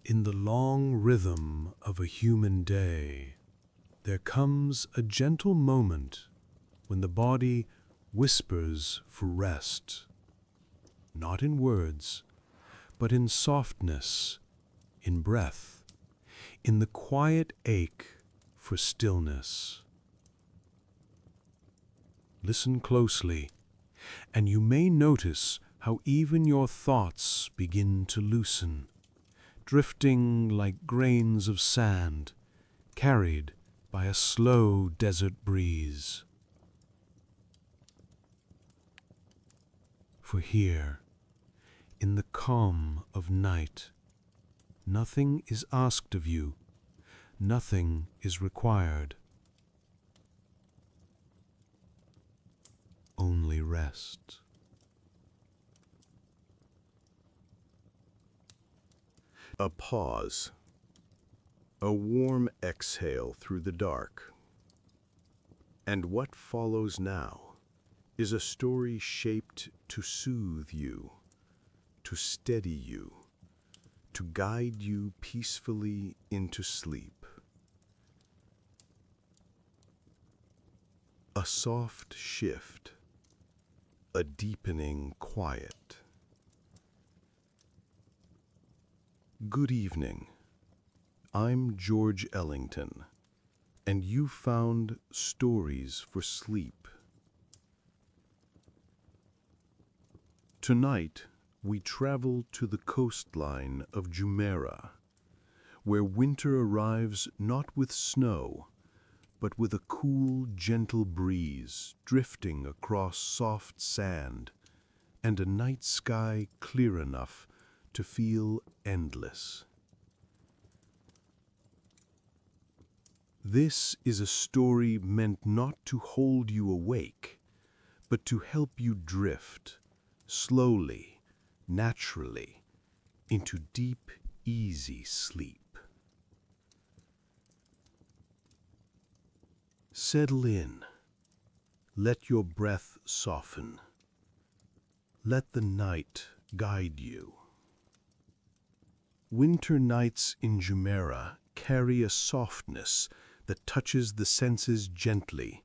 In the long rhythm of a human day, there comes a gentle moment when the body whispers for rest, not in words, but in softness, in breath, in the quiet ache for stillness. Listen closely, and you may notice how even your thoughts begin to loosen, drifting like grains of sand, carried by a slow desert breeze. For here, in the calm of night, nothing is asked of you, nothing is required. Only rest. A pause. A warm exhale through the dark. And what follows now is a story shaped to soothe you, to steady you, to guide you peacefully into sleep. A soft shift, a deepening quiet. Good evening. I'm George Ellington, and you found Stories for Sleep. Tonight, we travel to the coastline of Jumeirah, where winter arrives not with snow, but with a cool, gentle breeze drifting across soft sand and a night sky clear enough to feel endless. This is a story meant not to hold you awake, but to help you drift, slowly, naturally, into deep, easy sleep. Settle in. Let your breath soften. Let the night guide you. Winter nights in Jumeirah carry a softness that touches the senses gently,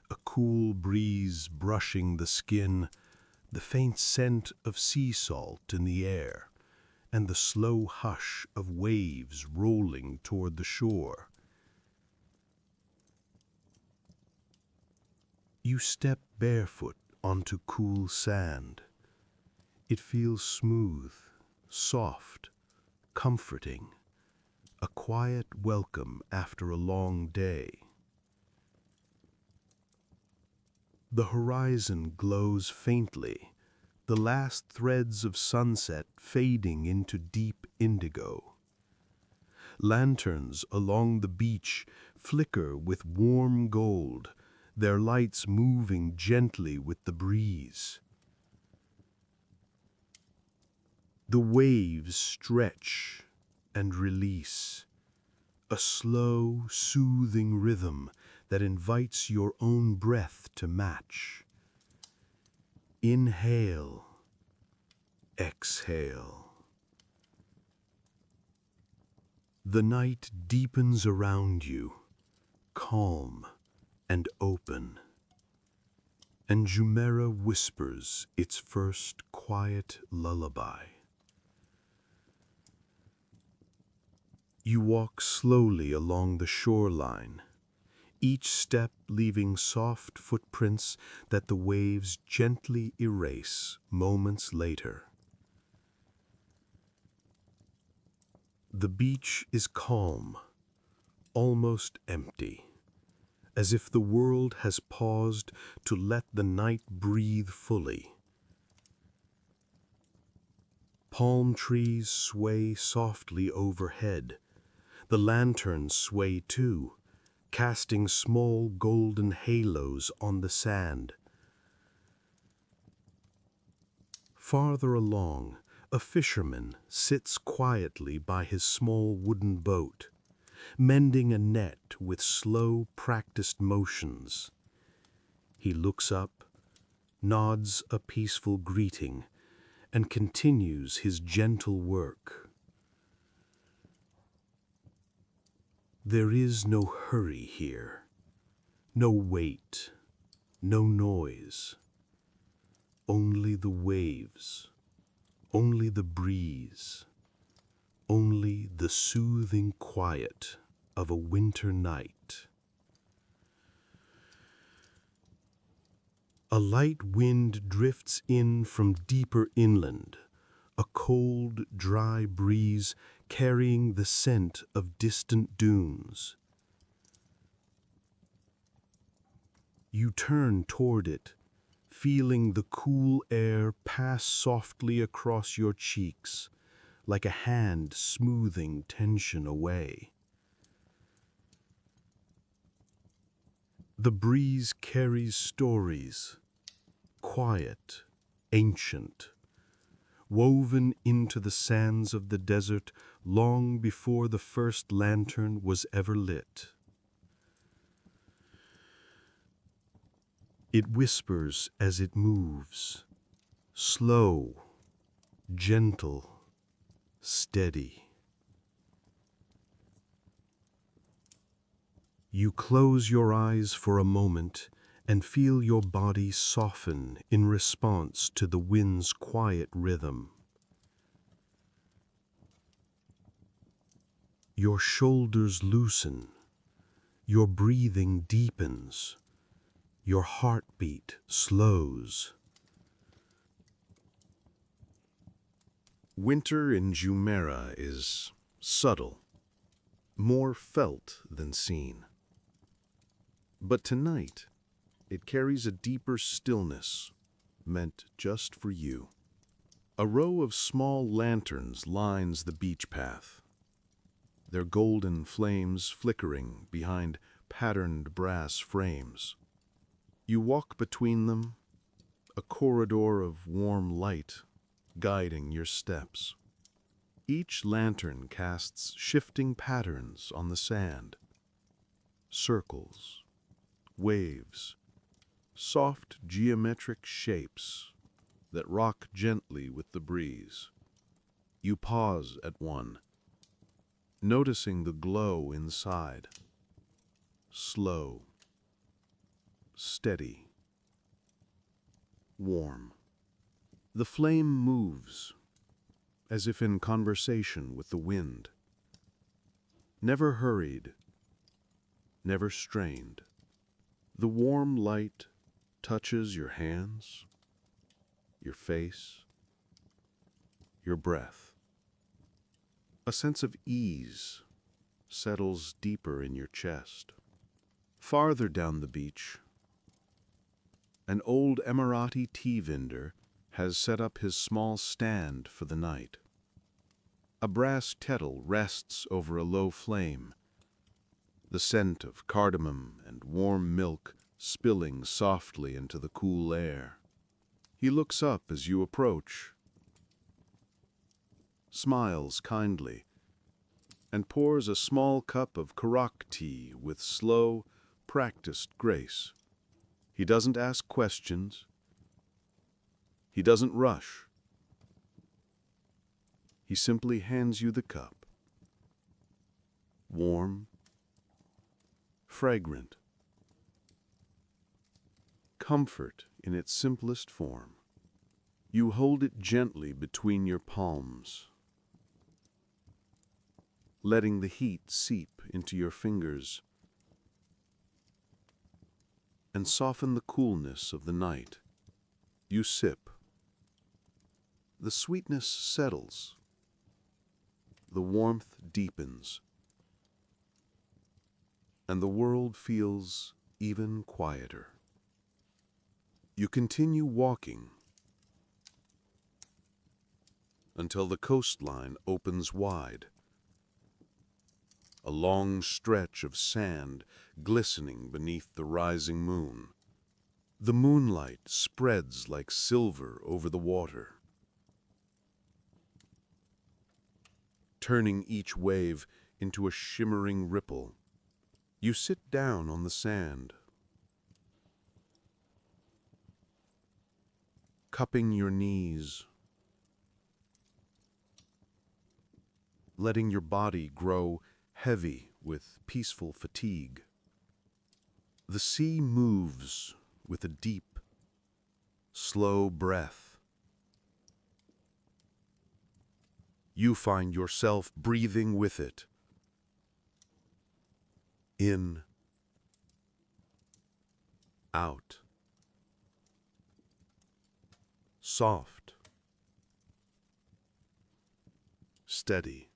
a cool breeze brushing the skin, the faint scent of sea salt in the air, and the slow hush of waves rolling toward the shore. You step barefoot onto cool sand. It feels smooth, soft, comforting, a quiet welcome after a long day. The horizon glows faintly, the last threads of sunset fading into deep indigo. Lanterns along the beach flicker with warm gold, their lights moving gently with the breeze. The waves stretch and release, a slow, soothing rhythm that invites your own breath to match. Inhale, exhale. The night deepens around you, calm and open, and Jumeirah whispers its first quiet lullaby. You walk slowly along the shoreline, each step leaving soft footprints that the waves gently erase moments later. The beach is calm, almost empty, as if the world has paused to let the night breathe fully. Palm trees sway softly overhead. The lanterns sway too, casting small golden halos on the sand. Farther along, a fisherman sits quietly by his small wooden boat, mending a net with slow, practiced motions. He looks up, nods a peaceful greeting, and continues his gentle work. There is no hurry here, no wait, no noise. Only the waves, only the breeze, only the soothing quiet of a winter night. A light wind drifts in from deeper inland, a cold, dry breeze carrying the scent of distant dunes. You turn toward it, feeling the cool air pass softly across your cheeks, like a hand smoothing tension away. The breeze carries stories, quiet, ancient, woven into the sands of the desert long before the first lantern was ever lit. It whispers as it moves, slow, gentle, steady. You close your eyes for a moment and feel your body soften in response to the wind's quiet rhythm. Your shoulders loosen, your breathing deepens, your heartbeat slows. Winter in Jumeirah is subtle, more felt than seen. But tonight, it carries a deeper stillness, meant just for you. A row of small lanterns lines the beach path, their golden flames flickering behind patterned brass frames. You walk between them, a corridor of warm light guiding your steps. Each lantern casts shifting patterns on the sand, circles, waves, soft geometric shapes that rock gently with the breeze. You pause at one, noticing the glow inside. Slow, steady, warm. The flame moves, as if in conversation with the wind. Never hurried, never strained. The warm light touches your hands, your face, your breath. A sense of ease settles deeper in your chest. Farther down the beach, an old Emirati tea vendor has set up his small stand for the night. A brass kettle rests over a low flame, the scent of cardamom and warm milk spilling softly into the cool air. He looks up as you approach, smiles kindly, and pours a small cup of karak tea with slow, practiced grace. He doesn't ask questions. He doesn't rush. He simply hands you the cup. Warm, fragrant. Comfort in its simplest form. You hold it gently between your palms, letting the heat seep into your fingers and soften the coolness of the night. You sip. The sweetness settles. The warmth deepens. And the world feels even quieter. You continue walking until the coastline opens wide. A long stretch of sand glistening beneath the rising moon. The moonlight spreads like silver over the water, turning each wave into a shimmering ripple. You sit down on the sand, cupping your knees, letting your body grow heavy with peaceful fatigue. The sea moves with a deep, slow breath. You find yourself breathing with it. In, out, soft, steady.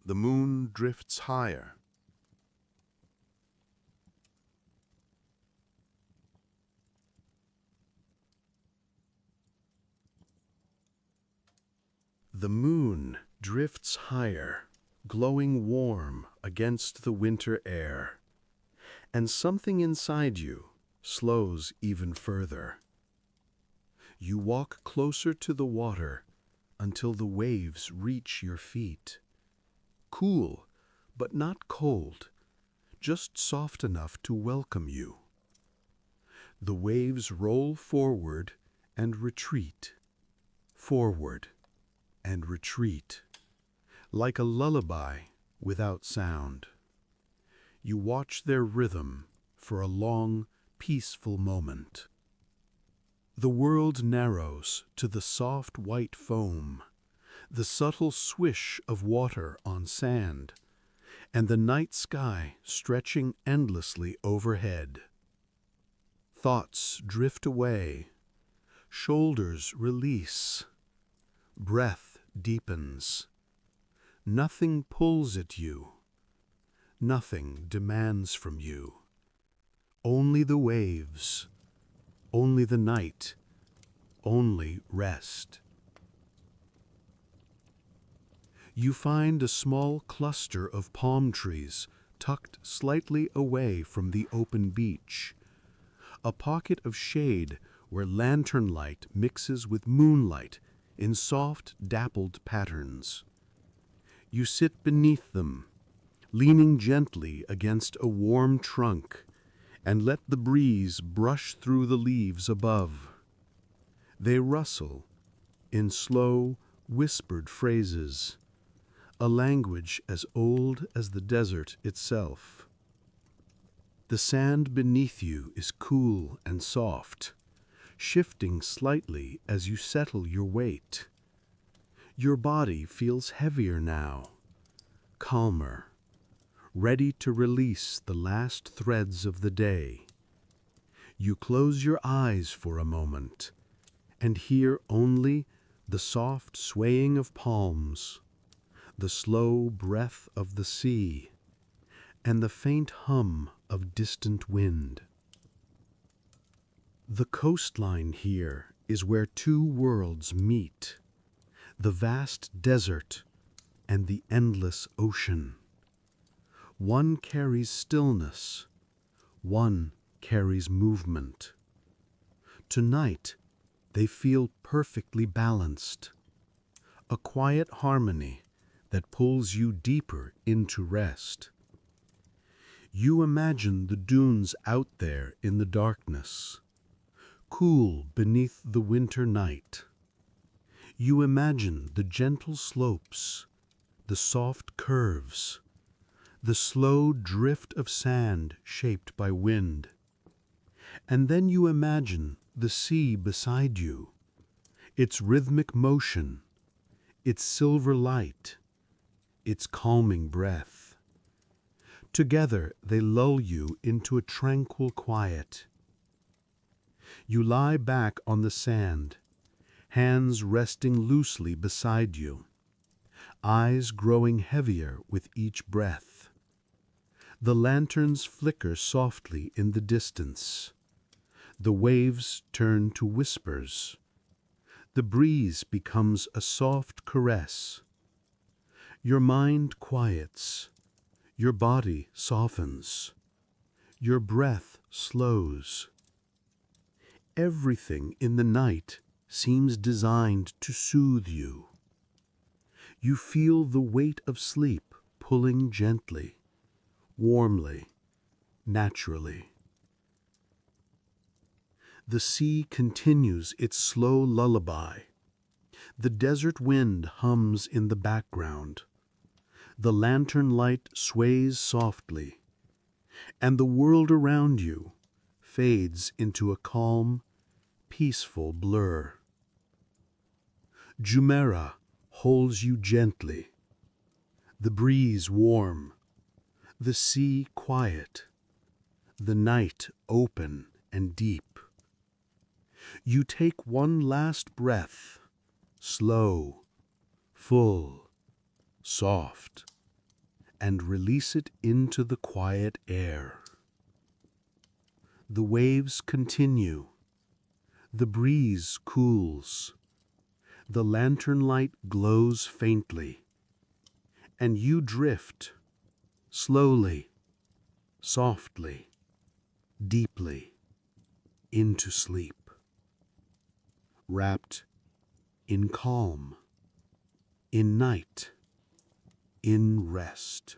The moon drifts higher. The moon drifts higher, glowing warm against the winter air, and something inside you slows even further. You walk closer to the water until the waves reach your feet. Cool, but not cold, just soft enough to welcome you. The waves roll forward and retreat, forward and retreat, like a lullaby without sound. You watch their rhythm for a long, peaceful moment. The world narrows to the soft white foam, the subtle swish of water on sand, and the night sky stretching endlessly overhead. Thoughts drift away, shoulders release, breath deepens. Nothing pulls at you, nothing demands from you. Only the waves, only the night, only rest. You find a small cluster of palm trees tucked slightly away from the open beach, a pocket of shade where lantern light mixes with moonlight in soft, dappled patterns. You sit beneath them, leaning gently against a warm trunk, and let the breeze brush through the leaves above. They rustle in slow, whispered phrases, a language as old as the desert itself. The sand beneath you is cool and soft, shifting slightly as you settle your weight. Your body feels heavier now, calmer, ready to release the last threads of the day. You close your eyes for a moment and hear only the soft swaying of palms, the slow breath of the sea, and the faint hum of distant wind. The coastline here is where two worlds meet, the vast desert and the endless ocean. One carries stillness, one carries movement. Tonight, they feel perfectly balanced, a quiet harmony that pulls you deeper into rest. You imagine the dunes out there in the darkness, cool beneath the winter night. You imagine the gentle slopes, the soft curves, the slow drift of sand shaped by wind. And then you imagine the sea beside you, its rhythmic motion, its silver light, its calming breath. Together they lull you into a tranquil quiet. You lie back on the sand, hands resting loosely beside you, eyes growing heavier with each breath. The lanterns flicker softly in the distance. The waves turn to whispers. The breeze becomes a soft caress. Your mind quiets. Your body softens. Your breath slows. Everything in the night seems designed to soothe you. You feel the weight of sleep pulling gently, warmly, naturally. The sea continues its slow lullaby. The desert wind hums in the background. The lantern light sways softly, and the world around you fades into a calm, peaceful blur. Jumeirah holds you gently, the breeze warm, the sea quiet, the night open and deep. You take one last breath, slow, full, soft, and release it into the quiet air. The waves continue, the breeze cools, the lantern light glows faintly, and you drift, slowly, softly, deeply, into sleep, wrapped in calm, in night, in rest.